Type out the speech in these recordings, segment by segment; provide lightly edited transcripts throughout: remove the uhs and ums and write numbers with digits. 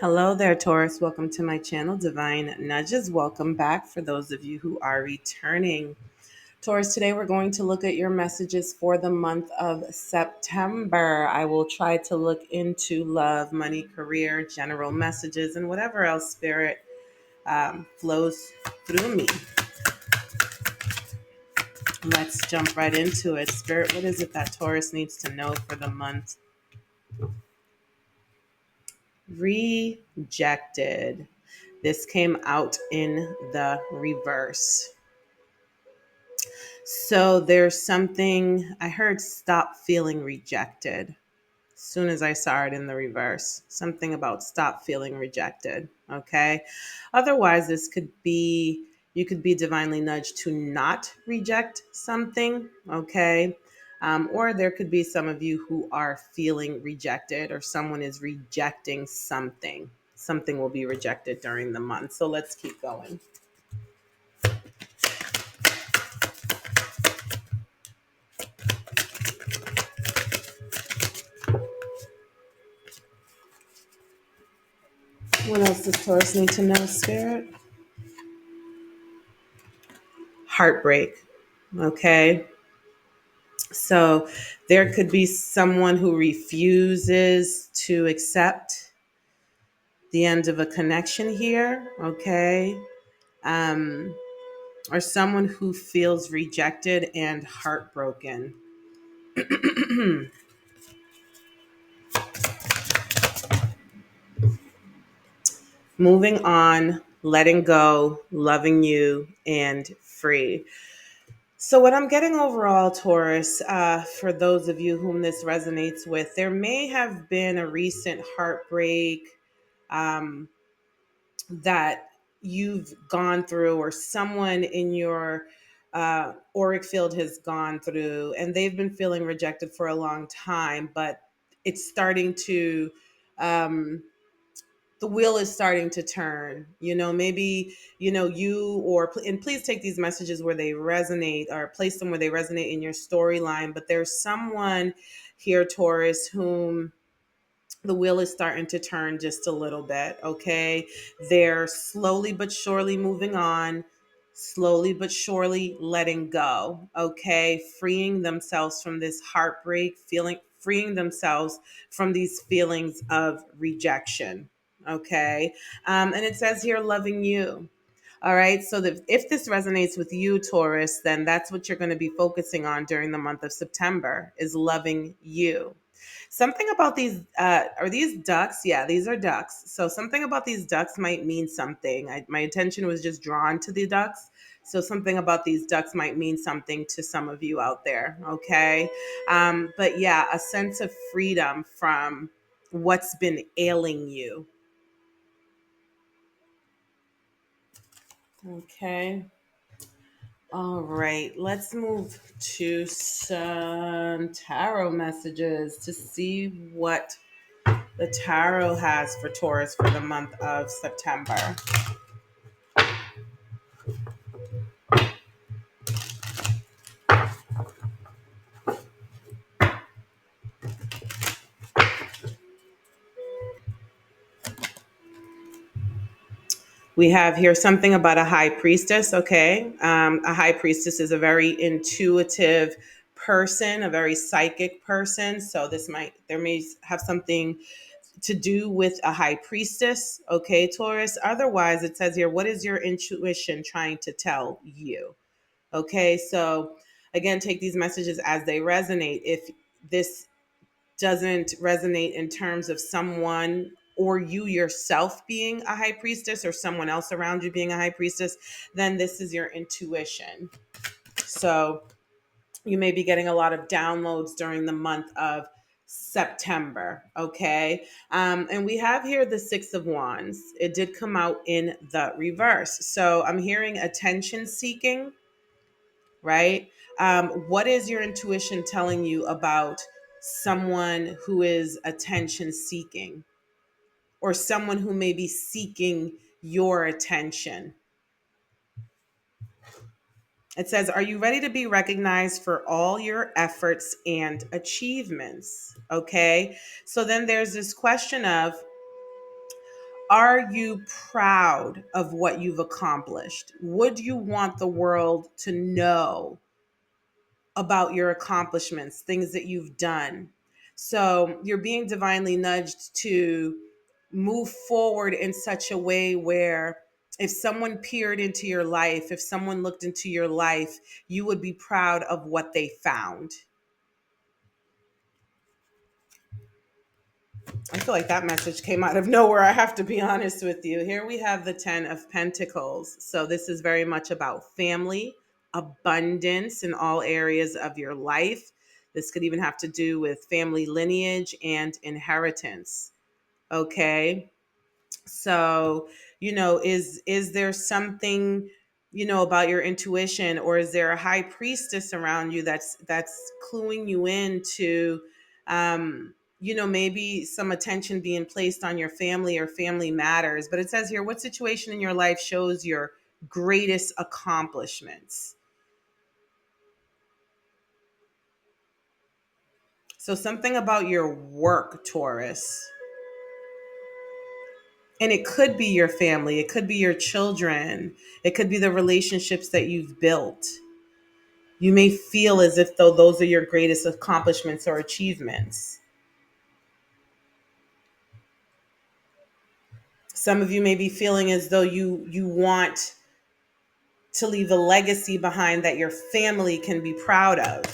Hello there, Taurus. Welcome to my channel, Divine Nudges. Welcome back for those of you who are returning. Taurus, today we're going to look at your messages for the month of September. I will try to look into love, money, career, general messages, and whatever else spirit flows through me. Let's jump right into it. Spirit, what is it that Taurus needs to know for the month? Rejected. This came out in the reverse. So there's something I heard, stop feeling rejected. As soon as I saw it in the reverse, something about stop feeling rejected. Okay. Otherwise, this could be, you could be divinely nudged to not reject something. Okay. Or there could be some of you who are feeling rejected, or someone is rejecting something. Something will be rejected during the month. So let's keep going. What else does Taurus need to know, Spirit? Heartbreak. Okay. So there could be someone who refuses to accept the end of a connection here. Okay. Um, or someone who feels rejected and heartbroken. Moving on, letting go, loving you, and free. So, what I'm getting overall, Taurus, for those of you whom this resonates with, there may have been a recent heartbreak um, that you've gone through, or someone in your auric field has gone through, and they've been feeling rejected for a long time, but it's starting to. The wheel is starting to turn. Maybe you, or and please take these messages where they resonate, or place them where they resonate in your storyline. But there's someone here, Taurus, whom the wheel is starting to turn just a little bit. Okay, they're slowly but surely moving on, slowly but surely letting go. Okay, freeing themselves from this heartbreak feeling, freeing themselves from these feelings of rejection. Okay, and it says here, loving you. All right. So if this resonates with you, Taurus, then that's what you're going to be focusing on during the month of September, is loving you. Something about these, are these ducks? Yeah, these are ducks. So something about these ducks might mean something. My attention was just drawn to the ducks. So something about these ducks might mean something to some of you out there. Okay. But yeah, a sense of freedom from what's been ailing you. Okay. All right, let's move to some tarot messages to see what the tarot has for Taurus for the month of September. We have here something about a high priestess. Okay. A high priestess is a very intuitive person, a very psychic person. So there may have something to do with a high priestess. Okay, Taurus. Otherwise, it says here, what is your intuition trying to tell you? Okay, so again, take these messages as they resonate. If this doesn't resonate in terms of someone or you yourself being a high priestess, or someone else around you being a high priestess, then this is your intuition. So you may be getting a lot of downloads during the month of September. Okay. And we have here the Six of Wands. It did come out in the reverse. So I'm hearing attention seeking, right? What is your intuition telling you about someone who is attention seeking, or someone who may be seeking your attention? It says, are you ready to be recognized for all your efforts and achievements? Okay. So then there's this question of, Are you proud of what you've accomplished? Would you want the world to know about your accomplishments, things that you've done? So you're being divinely nudged to move forward in such a way where if someone peered into your life, if someone looked into your life, you would be proud of what they found. I feel like that message came out of nowhere. I have to be honest with you. Here we have the 10 of Pentacles. So this is very much about family, abundance in all areas of your life. This could even have to do with family lineage and inheritance. Okay. So, is there something, about your intuition, or is there a high priestess around you that's cluing you into maybe some attention being placed on your family or family matters. But it says here, what situation in your life shows your greatest accomplishments? So something about your work, Taurus. And it could be your family, it could be your children, it could be the relationships that you've built. You may feel as if though those are your greatest accomplishments or achievements. Some of you may be feeling as though you want to leave a legacy behind that your family can be proud of.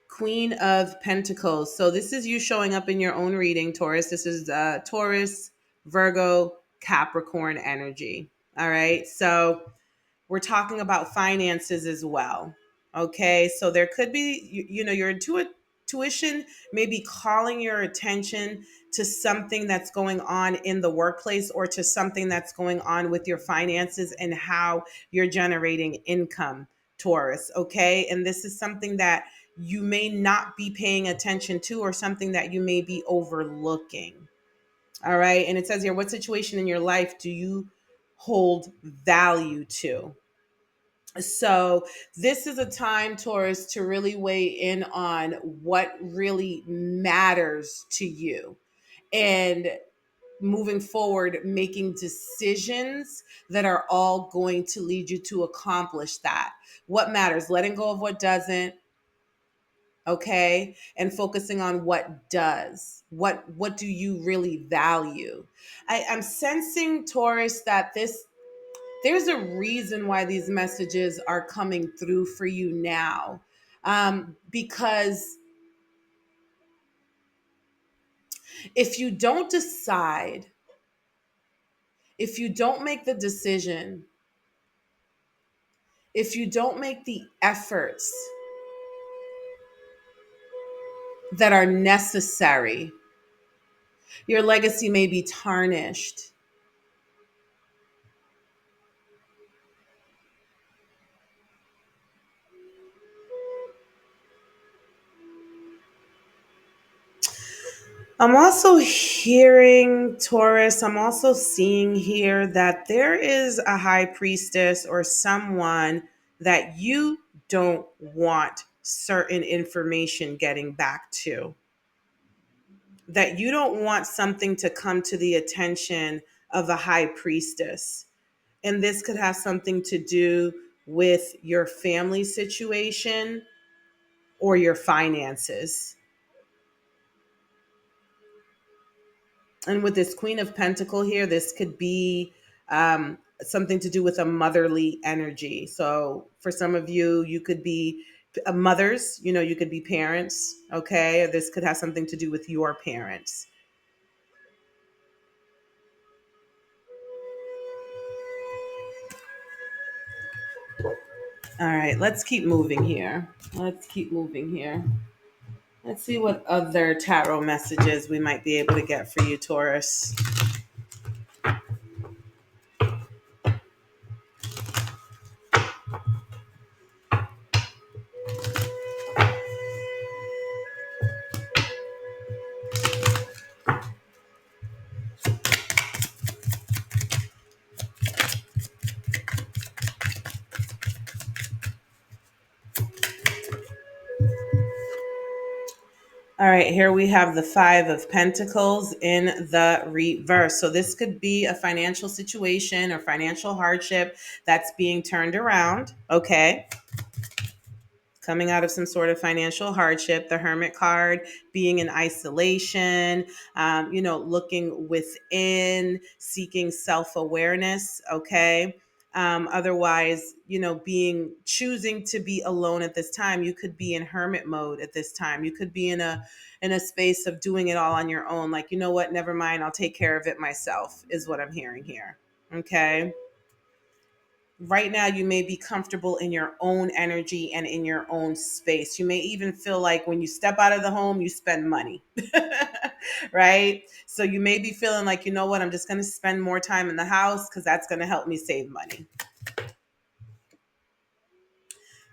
Queen of Pentacles. So this is you showing up in your own reading, Taurus. This is Taurus, Virgo, Capricorn energy. All right. So we're talking about finances as well. Okay. So there could be, your intuition may be calling your attention to something that's going on in the workplace, or to something that's going on with your finances and how you're generating income, Taurus. Okay. And this is something that you may not be paying attention to, or something that you may be overlooking. All right. And it says here, what situation in your life do you hold value to? So this is a time, Taurus, to really weigh in on what really matters to you. And moving forward, making decisions that are all going to lead you to accomplish that. What matters? Letting go of what doesn't, okay, and focusing on what does. What do you really value? I'm sensing, Taurus, that there's a reason why these messages are coming through for you now. Because if you don't decide, if you don't make the decision, if you don't make the efforts that are necessary, your legacy may be tarnished. I'm also hearing, Taurus, I'm also seeing here that there is a high priestess or someone that you don't want certain information getting back to, that you don't want something to come to the attention of a high priestess. And this could have something to do with your family situation or your finances. And with this Queen of Pentacle here, this could be something to do with a motherly energy. So for some of you, you could be mothers, you could be parents, okay? This could have something to do with your parents. All right, let's keep moving here. Let's keep moving here. Let's see what other tarot messages we might be able to get for you, Taurus. All All right, here we have the Five of Pentacles in the reverse. So this could be a financial situation or financial hardship that's being turned around. Okay, coming out of some sort of financial hardship, the Hermit card being in isolation, looking within, seeking self awareness. Okay. Otherwise, being choosing to be alone at this time. You could be in hermit mode at this time. You could be in a space of doing it all on your own. Like, you know what, never mind, I'll take care of it myself, is what I'm hearing here. Okay. Right now you may be comfortable in your own energy and in your own space. You may even feel like when you step out of the home you spend money. Right, so you may be feeling like, you know what, I'm just going to spend more time in the house because that's going to help me save money.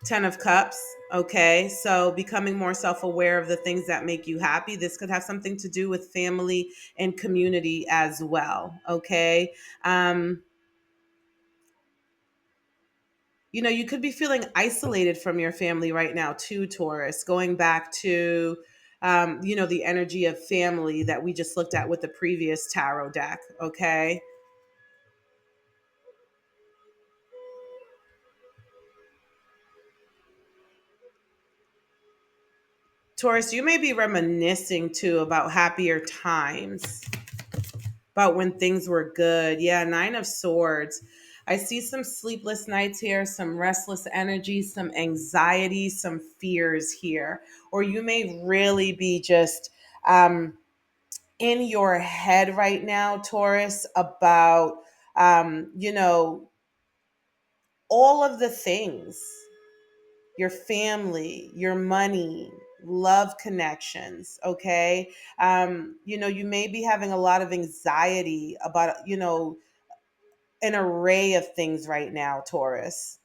Ten of Cups. Okay, so becoming more self-aware of the things that make you happy. This could have something to do with family and community as well. Okay. um you could be feeling isolated from your family right now too, Taurus, going back to the energy of family that we just looked at with the previous tarot deck. Okay. Taurus, you may be reminiscing too about happier times, about when things were good. Yeah, Nine of Swords. I see some sleepless nights here, some restless energy, some anxiety, some fears here. Or you may really be just in your head right now, Taurus, about, all of the things, your family, your money, love connections. Okay. You may be having a lot of anxiety about, an array of things right now, Taurus.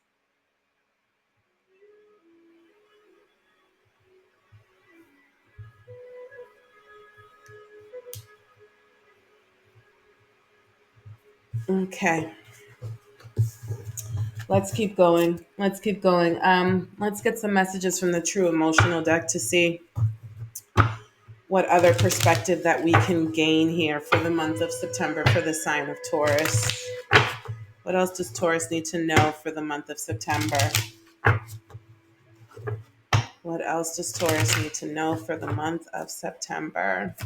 Okay. Let's keep going. Let's keep going. Let's get some messages from the true emotional deck to see what other perspective that we can gain here for the month of September for the sign of Taurus. What else does Taurus need to know for the month of September? What else does Taurus need to know for the month of September?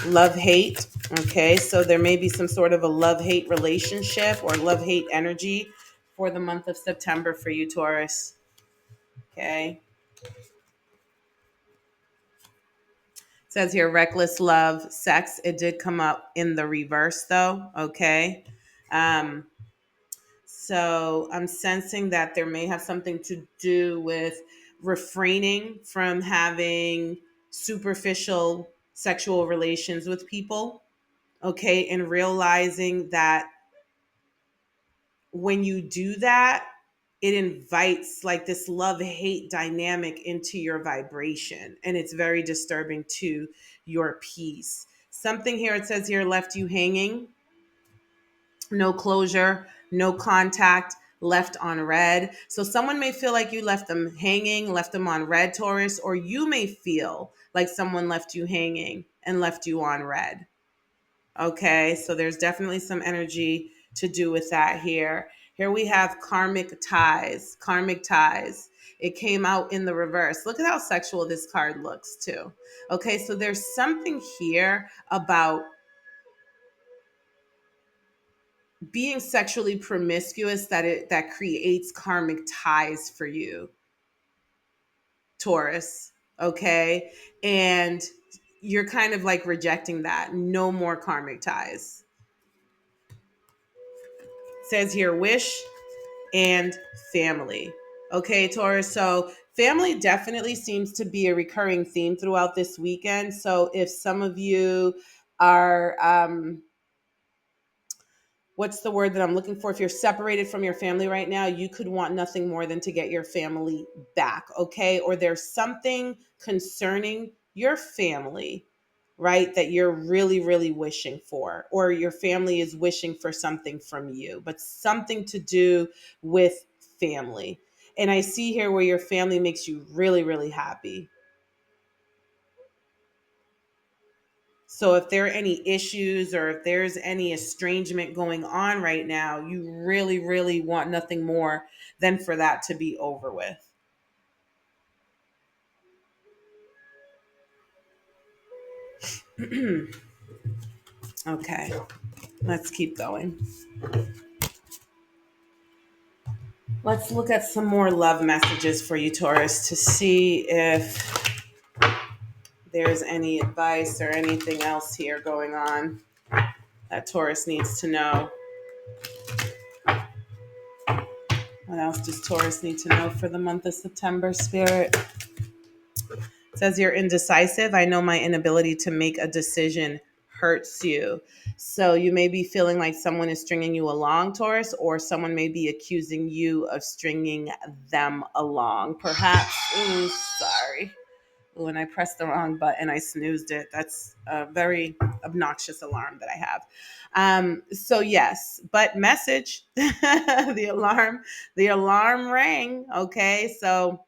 Love hate. Okay, so there may be some sort of a love hate relationship or love hate energy for the month of September for you, Taurus. Okay. It says here reckless love, sex. It did come up in the reverse though. Okay. Um, So I'm sensing that there may have something to do with refraining from having superficial sexual relations with people. Okay. And realizing that when you do that, it invites like this love hate dynamic into your vibration. And it's very disturbing to your peace. Something here, it says here, left you hanging. No closure, no contact, left on red. So someone may feel like you left them hanging, left them on red, Taurus, or you may feel like someone left you hanging and left you on red. Okay, so there's definitely some energy to do with that here. Here we have karmic ties, karmic ties. It came out in the reverse. Look at how sexual this card looks, too. Okay, so there's something here about being sexually promiscuous that creates karmic ties for you, Taurus. Okay, and you're kind of like rejecting that. No more karmic ties. It says here wish and family. Okay, Taurus. So family definitely seems to be a recurring theme throughout this weekend. So if some of you are what's the word that I'm looking for? If you're separated from your family right now, you could want nothing more than to get your family back, okay? Or there's something concerning your family, right, that you're really, really wishing for, or your family is wishing for something from you, but something to do with family. And I see here where your family makes you really, really happy. So if there are any issues or if there's any estrangement going on right now, you really, really want nothing more than for that to be over with. Okay, let's keep going. Let's look at some more love messages for you, Taurus, to see if there's any advice or anything else here going on that Taurus needs to know. What else does Taurus need to know for the month of September, Spirit? It says you're indecisive. I know my inability to make a decision hurts you. So you may be feeling like someone is stringing you along, Taurus, or someone may be accusing you of stringing them along. Perhaps, ooh, sorry. Ooh, and I pressed the wrong button. I snoozed it. That's a very obnoxious alarm that I have. So yes, but message, the alarm rang. Okay. So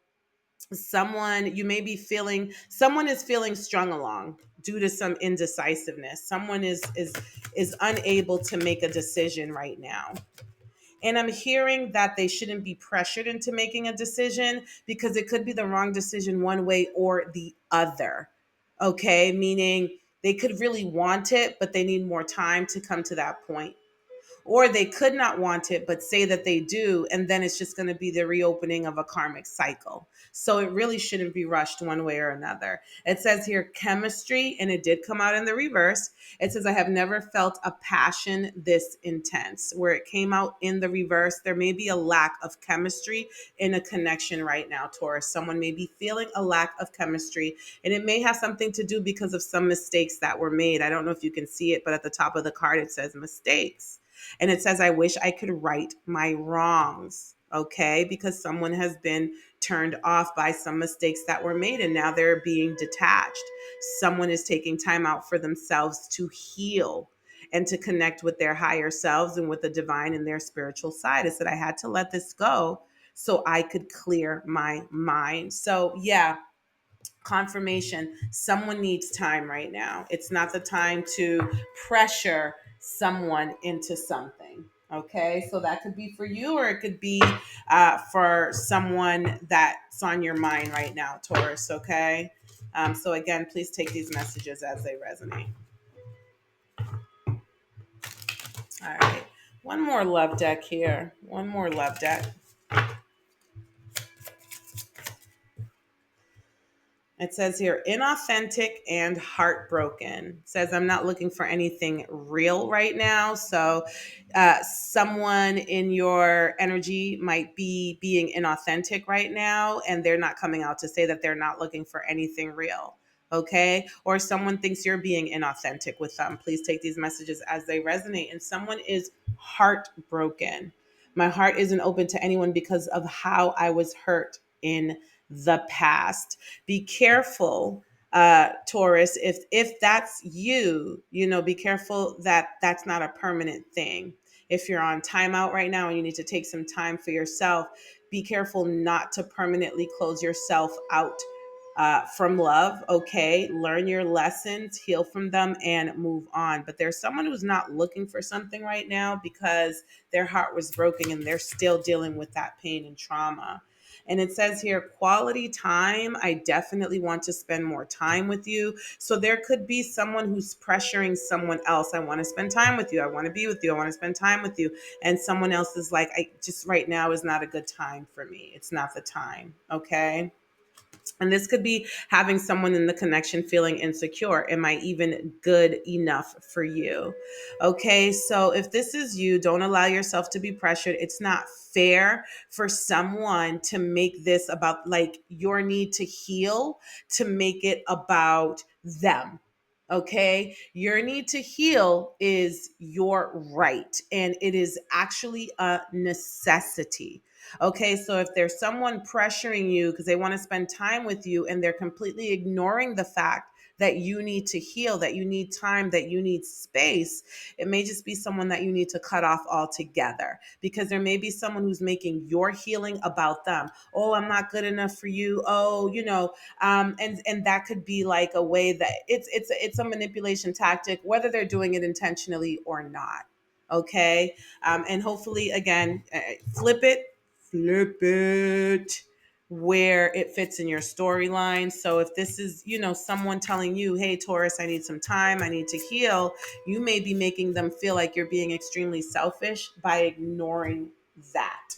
someone is feeling strung along due to some indecisiveness. Someone is unable to make a decision right now, and I'm hearing that they shouldn't be pressured into making a decision because it could be the wrong decision one way or the other. Okay, meaning they could really want it but they need more time to come to that point, or they could not want it but say that they do, and then it's just going to be the reopening of a karmic cycle. So it really shouldn't be rushed one way or another. It says here chemistry, and it did come out in the reverse. It says I have never felt a passion this intense. Where it came out in the reverse, there may be a lack of chemistry in a connection right now, Taurus. Someone may be feeling a lack of chemistry, and it may have something to do because of some mistakes that were made. I don't know if you can see it, but at the top of the card it says mistakes. And it says, I wish I could right my wrongs. Okay. Because someone has been turned off by some mistakes that were made and now they're being detached. Someone is taking time out for themselves to heal and to connect with their higher selves and with the divine and their spiritual side. It said, I had to let this go so I could clear my mind. So, yeah, confirmation, someone needs time right now. It's not the time to pressure someone into something. Okay, so that could be for you or it could be for someone that's on your mind right now, Taurus. Okay, so again, please take these messages as they resonate. All right, one more love deck here, one more love deck. It says here, inauthentic and heartbroken. It says, I'm not looking for anything real right now. So, someone in your energy might be being inauthentic right now, and they're not coming out to say that they're not looking for anything real. Okay. Or someone thinks you're being inauthentic with them. Please take these messages as they resonate. And someone is heartbroken. My heart isn't open to anyone because of how I was hurt in the past. Be careful, Taurus, if that's you, be careful that that's not a permanent thing. If you're on timeout right now and you need to take some time for yourself, be careful not to permanently close yourself out from love. Okay, learn your lessons, heal from them, and move on. But there's someone who's not looking for something right now because their heart was broken and they're still dealing with that pain and trauma. And it says here, quality time. I definitely want to spend more time with you. So there could be someone who's pressuring someone else. I want to spend time with you. I want to be with you. I want to spend time with you. And someone else is like, I just right now is not a good time for me. It's not the time. Okay. And this could be having someone in the connection feeling insecure. Am I even good enough for you? Okay, so if this is you, don't allow yourself to be pressured. It's not fair for someone to make this about like your need to heal, to make it about them. Okay, your need to heal is your right, and it is actually a necessity. Okay, so if there's someone pressuring you because they want to spend time with you and they're completely ignoring the fact that you need to heal, that you need time, that you need space. It may just be someone that you need to cut off altogether, because there may be someone who's making your healing about them. Oh, I'm not good enough for you. Oh, and that could be like a way that it's a manipulation tactic, whether they're doing it intentionally or not. Okay. And hopefully, again, flip it where it fits in your storyline. So if this is, someone telling you, hey, Taurus, I need some time, I need to heal, you may be making them feel like you're being extremely selfish by ignoring that.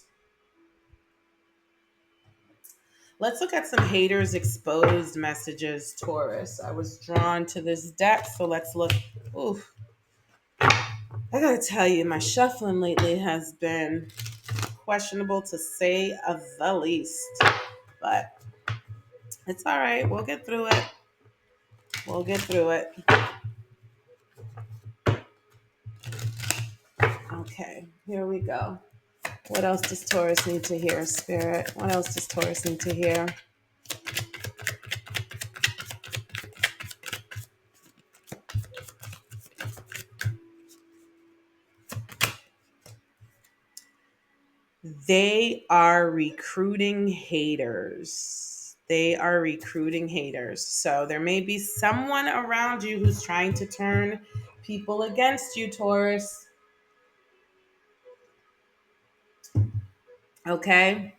Let's look at some haters exposed messages, Taurus. I was drawn to this deck, so let's look. Ooh, I gotta tell you, my shuffling lately has been questionable to say of the least. But it's all right. We'll get through it. We'll get through it. Okay, here we go. What else does Taurus need to hear, Spirit? What else does Taurus need to hear? They are recruiting haters. They are recruiting haters. So there may be someone around you who's trying to turn people against you, Taurus. Okay?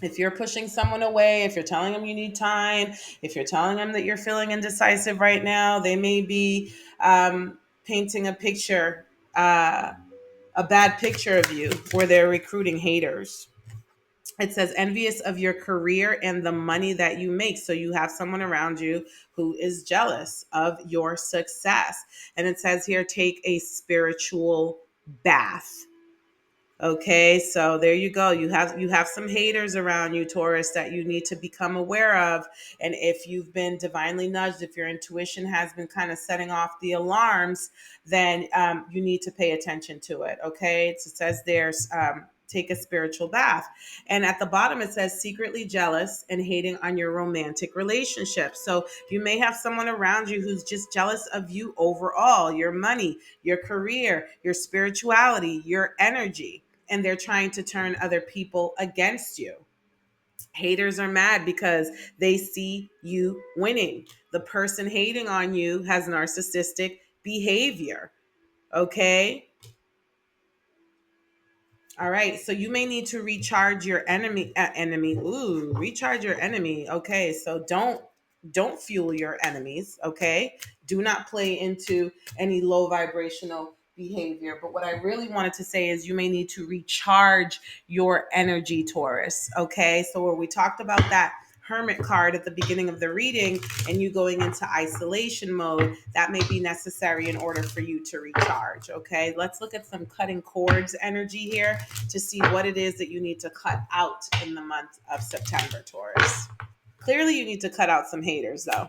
If you're pushing someone away, if you're telling them you need time, if you're telling them that you're feeling indecisive right now, they may be painting a bad picture of you, where they're recruiting haters. It says envious of your career and the money that you make. So you have someone around you who is jealous of your success. And it says here, take a spiritual bath. Okay, so there you go. You have some haters around you, Taurus, that you need to become aware of. And if you've been divinely nudged, if your intuition has been kind of setting off the alarms, then you need to pay attention to it. Okay, it says there's take a spiritual bath. And at the bottom, it says secretly jealous and hating on your romantic relationship. So you may have someone around you who's just jealous of you overall, your money, your career, your spirituality, your energy, and they're trying to turn other people against you. Haters are mad because they see you winning. The person hating on you has narcissistic behavior. Okay. All right, so you may need to recharge your enemy. Ooh, recharge your enemy. Okay, so don't fuel your enemies. Okay, do not play into any low vibrational behavior. But what I really wanted to say is you may need to recharge your energy, Taurus. Okay, so where we talked about that Hermit card at the beginning of the reading and you going into isolation mode, that may be necessary in order for you to recharge. Okay, let's look at some cutting cords energy here to see what it is that you need to cut out in the month of September, Taurus. Clearly, you need to cut out some haters, though.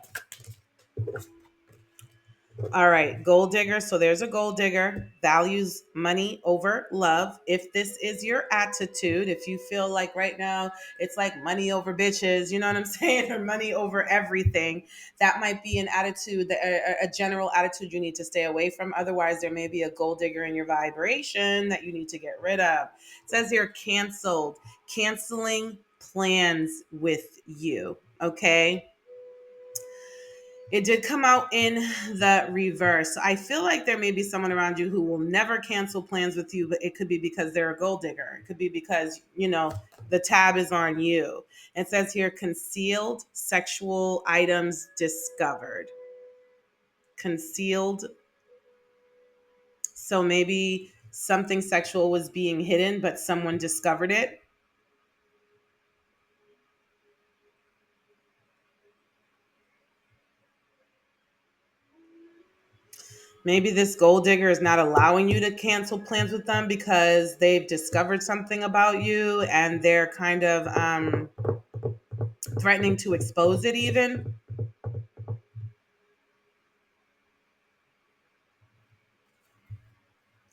All right, gold digger. So there's a gold digger, values money over love. If this is your attitude, if you feel like right now it's like money over bitches, you know what I'm saying, or money over everything, that might be an attitude, a general attitude you need to stay away from. Otherwise, there may be a gold digger in your vibration that you need to get rid of. It says here canceling plans with you. Okay. It did come out in the reverse. I feel like there may be someone around you who will never cancel plans with you, but it could be because they're a gold digger. It could be because, the tab is on you. It says here concealed sexual items discovered. Concealed. So maybe something sexual was being hidden, but someone discovered it. Maybe this gold digger is not allowing you to cancel plans with them because they've discovered something about you and they're kind of threatening to expose it even.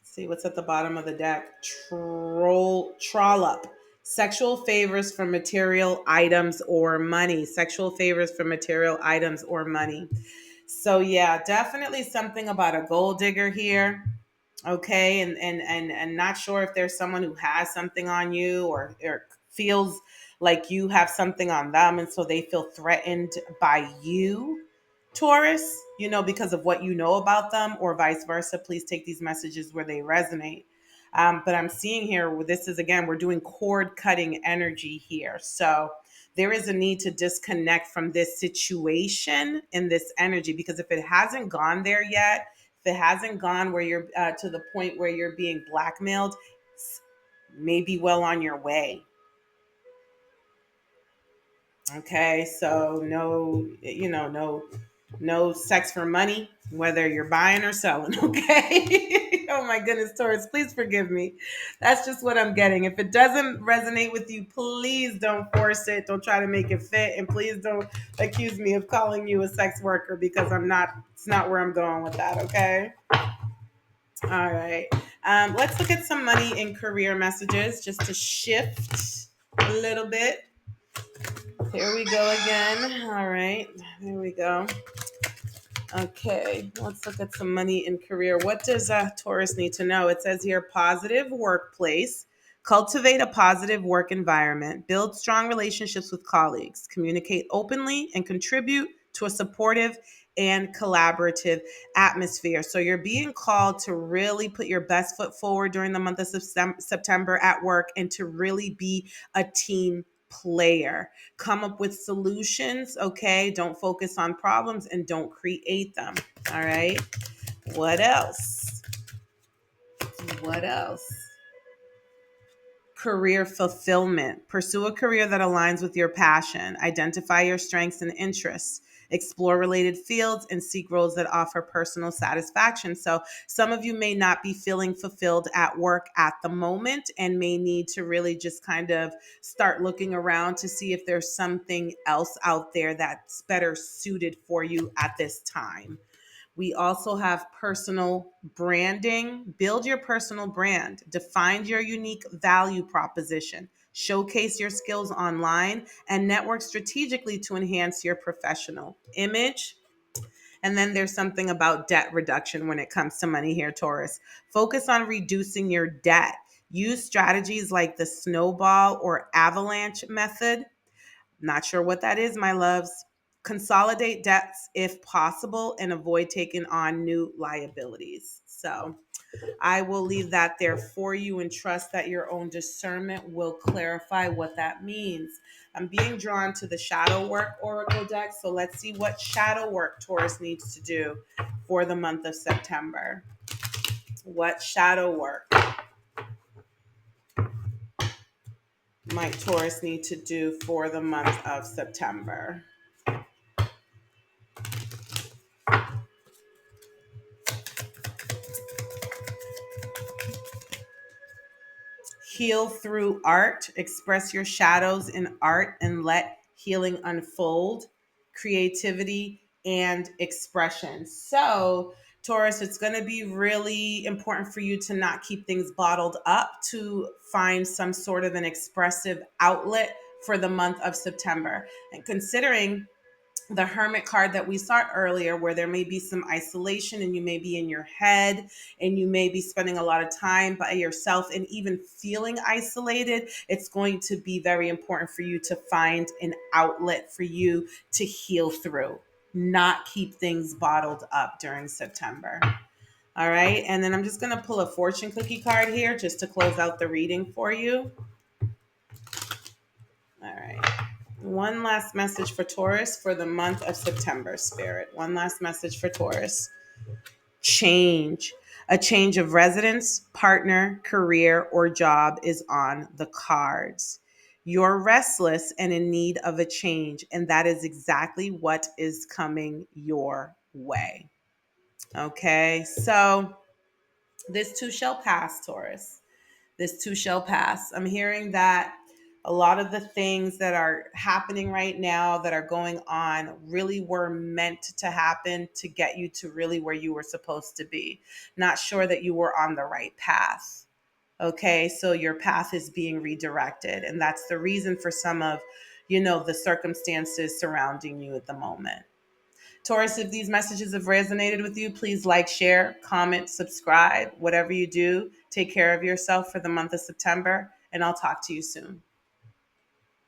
See what's at the bottom of the deck. Trollop. Sexual favors for material items or money. Sexual favors for material items or money. So yeah, definitely something about a gold digger here. Okay, and not sure if there's someone who has something on you, or feels like you have something on them, and so they feel threatened by you, Taurus, because of what you know about them, or vice versa. Please take these messages where they resonate. But I'm seeing here, this is again, we're doing cord cutting energy here. So there is a need to disconnect from this situation and this energy, because if it hasn't gone there yet, if it hasn't gone where you're to the point where you're being blackmailed, maybe well on your way. Okay, so no, no sex for money, whether you're buying or selling. Okay. Oh my goodness, Taurus, please forgive me. That's just what I'm getting. If it doesn't resonate with you, please don't force it. Don't try to make it fit, and please don't accuse me of calling you a sex worker, because I'm not. It's not where I'm going with that. Okay. All right. Let's look at some money and career messages just to shift a little bit. Here we go again. All right. Here we go. Okay. Let's look at some money and career. What does Taurus need to know? It says here positive workplace. Cultivate a positive work environment. Build strong relationships with colleagues. Communicate openly and contribute to a supportive and collaborative atmosphere. So you're being called to really put your best foot forward during the month of September at work, and to really be a team player. Come up with solutions, okay? Don't focus on problems and don't create them. All right. What else? What else? Career fulfillment. Pursue a career that aligns with your passion. Identify your strengths and interests. Explore related fields and seek roles that offer personal satisfaction. So, some of you may not be feeling fulfilled at work at the moment, and may need to really just kind of start looking around to see if there's something else out there that's better suited for you at this time. We also have personal branding. Build your personal brand. Define your unique value proposition. Showcase your skills online and network strategically to enhance your professional image. And then there's something about debt reduction when it comes to money here, Taurus. Focus on reducing your debt. Use strategies like the snowball or avalanche method. Not sure what that is, my loves. Consolidate debts if possible and avoid taking on new liabilities. So I will leave that there for you and trust that your own discernment will clarify what that means. I'm being drawn to the shadow work oracle deck. So let's see what shadow work Taurus needs to do for the month of September. What shadow work might Taurus need to do for the month of September? Heal through art. Express your shadows in art and let healing unfold. Creativity and expression. So, Taurus, it's going to be really important for you to not keep things bottled up, to find some sort of an expressive outlet for the month of September. And considering the hermit card that we saw earlier, where there may be some isolation and you may be in your head and you may be spending a lot of time by yourself and even feeling isolated, it's going to be very important for you to find an outlet for you to heal through, not keep things bottled up during September. All right. And then I'm just going to pull a fortune cookie card here just to close out the reading for you. All right. One last message for Taurus for the month of September, Spirit. One last message for Taurus. Change. A change of residence, partner, career, or job is on the cards. You're restless and in need of a change, and that is exactly what is coming your way. Okay, so this too shall pass, Taurus. This too shall pass. I'm hearing that a lot of the things that are happening right now, that are going on, really were meant to happen to get you to really where you were supposed to be. Not sure that you were on the right path. Okay, so your path is being redirected, and that's the reason for some of, the circumstances surrounding you at the moment. Taurus, if these messages have resonated with you, please like, share, comment, subscribe, whatever you do. Take care of yourself for the month of September, and I'll talk to you soon.